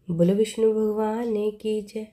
बोलो विष्णु भगवान ने की जय।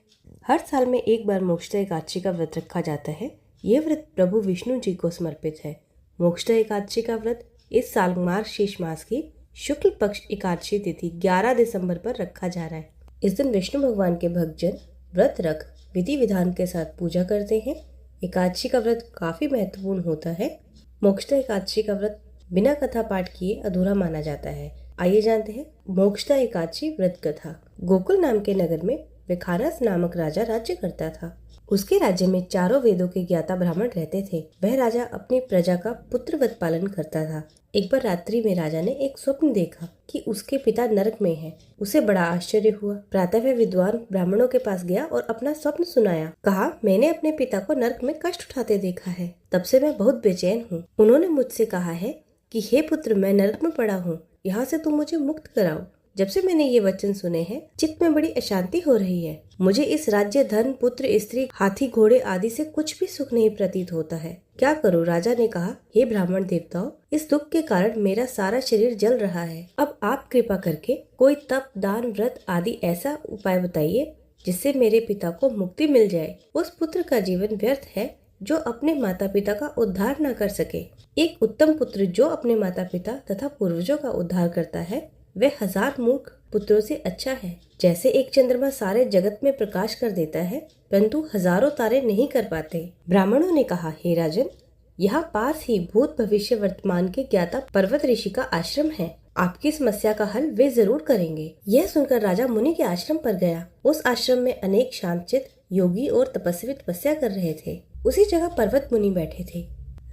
हर साल में एक बार मोक्षदा एकादशी का व्रत रखा जाता है। ये व्रत प्रभु विष्णु जी को समर्पित है। मोक्षदा एकादशी का व्रत इस साल मार्गशीर्ष मास की शुक्ल पक्ष एकादशी तिथि 11 दिसंबर पर रखा जा रहा है। इस दिन विष्णु भगवान के भक्तजन व्रत रख विधि विधान के साथ पूजा करते हैं। एकादशी का व्रत काफी महत्वपूर्ण होता है। मोक्षदा एकादशी का व्रत बिना कथा पाठ किए अधूरा माना जाता है। आइए जानते हैं मोक्षदा एकादशी व्रत कथा। गोकुल नाम के नगर में विखारस नामक राजा राज्य करता था। उसके राज्य में चारों वेदों के ज्ञाता ब्राह्मण रहते थे। वह राजा अपनी प्रजा का पुत्रवत पालन करता था। एक बार रात्रि में राजा ने एक स्वप्न देखा कि उसके पिता नरक में हैं। उसे बड़ा आश्चर्य हुआ। प्रातः वह विद्वान ब्राह्मणों के पास गया और अपना स्वप्न सुनाया। कहा, मैंने अपने पिता को नरक में कष्ट उठाते देखा है। तब से मैं बहुत बेचैन हूँ। उन्होंने मुझसे कहा है कि हे पुत्र, मैं नरक में पड़ा हूँ, यहाँ से तुम मुझे मुक्त कराओ। जब से मैंने ये वचन सुने हैं, चित्त में बड़ी अशांति हो रही है। मुझे इस राज्य, धन, पुत्र, स्त्री, हाथी, घोड़े आदि से कुछ भी सुख नहीं प्रतीत होता है। क्या करूं? राजा ने कहा, हे ब्राह्मण देवताओं, इस दुख के कारण मेरा सारा शरीर जल रहा है। अब आप कृपा करके कोई तप, दान, व्रत आदि ऐसा उपाय बताइए जिससे मेरे पिता को मुक्ति मिल जाए। उस पुत्र का जीवन व्यर्थ है जो अपने माता पिता का उद्धार न कर सके। एक उत्तम पुत्र जो अपने माता पिता तथा पूर्वजों का उद्धार करता है, वह 1000 मूर्ख पुत्रों से अच्छा है। जैसे एक चंद्रमा सारे जगत में प्रकाश कर देता है, परंतु हजारों तारे नहीं कर पाते। ब्राह्मणों ने कहा, हे राजन, यहाँ पास ही भूत भविष्य वर्तमान के ज्ञाता पर्वत ऋषि का आश्रम है। आपकी समस्या का हल वे जरूर करेंगे। यह सुनकर राजा मुनि के आश्रम पर गया। उस आश्रम में अनेक शांतचित्त योगी और तपस्वी तपस्या कर रहे थे। उसी जगह पर्वत मुनि बैठे थे।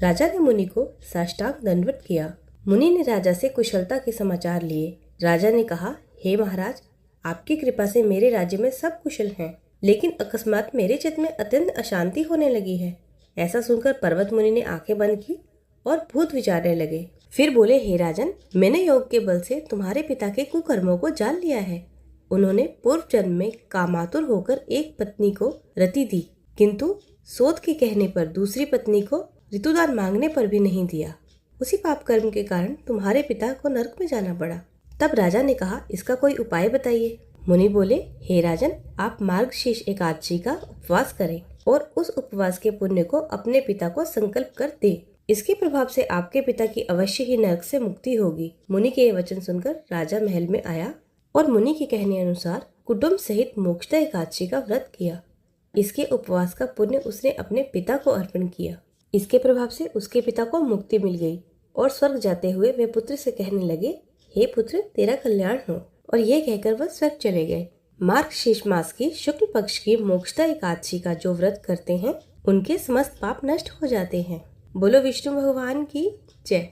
राजा ने मुनि को साष्टांग दंडवत किया। मुनि ने राजा से कुशलता के समाचार लिए। राजा ने कहा, हे महाराज, आपकी कृपा से मेरे राज्य में सब कुशल हैं, लेकिन अकस्मात मेरे चित्त में अत्यंत अशांति होने लगी है। ऐसा सुनकर पर्वत मुनि ने आंखें बंद की और भूत विचारने लगे। फिर बोले, हे राजन, मैंने योग के बल से तुम्हारे पिता के कुकर्मों को जान लिया है। उन्होंने पूर्व जन्म में कामातुर होकर एक पत्नी को रति दी, किंतु सोत के कहने पर दूसरी पत्नी को ऋतुदान मांगने पर भी नहीं दिया। उसी पाप कर्म के कारण तुम्हारे पिता को नरक में जाना पड़ा। तब राजा ने कहा, इसका कोई उपाय बताइए। मुनि बोले, हे राजन, आप मार्गशीर्ष एकादशी का उपवास करें और उस उपवास के पुण्य को अपने पिता को संकल्प कर दे। इसके प्रभाव से आपके पिता की अवश्य ही नरक से मुक्ति होगी। मुनि के ये वचन सुनकर राजा महल में आया और मुनि के कहने अनुसार कुटुंब सहित मोक्षदा एकादशी का व्रत किया। इसके उपवास का पुण्य उसने अपने पिता को अर्पण किया। इसके प्रभाव से उसके पिता को मुक्ति मिल गई और स्वर्ग जाते हुए वे पुत्र से कहने लगे, हे पुत्र, तेरा कल्याण हो। और ये कहकर वह स्वर्ग चले गए। मार्गशीर्ष मास की शुक्ल पक्ष की मोक्षदा एकादशी का जो व्रत करते हैं, उनके समस्त पाप नष्ट हो जाते हैं। बोलो विष्णु भगवान की जय।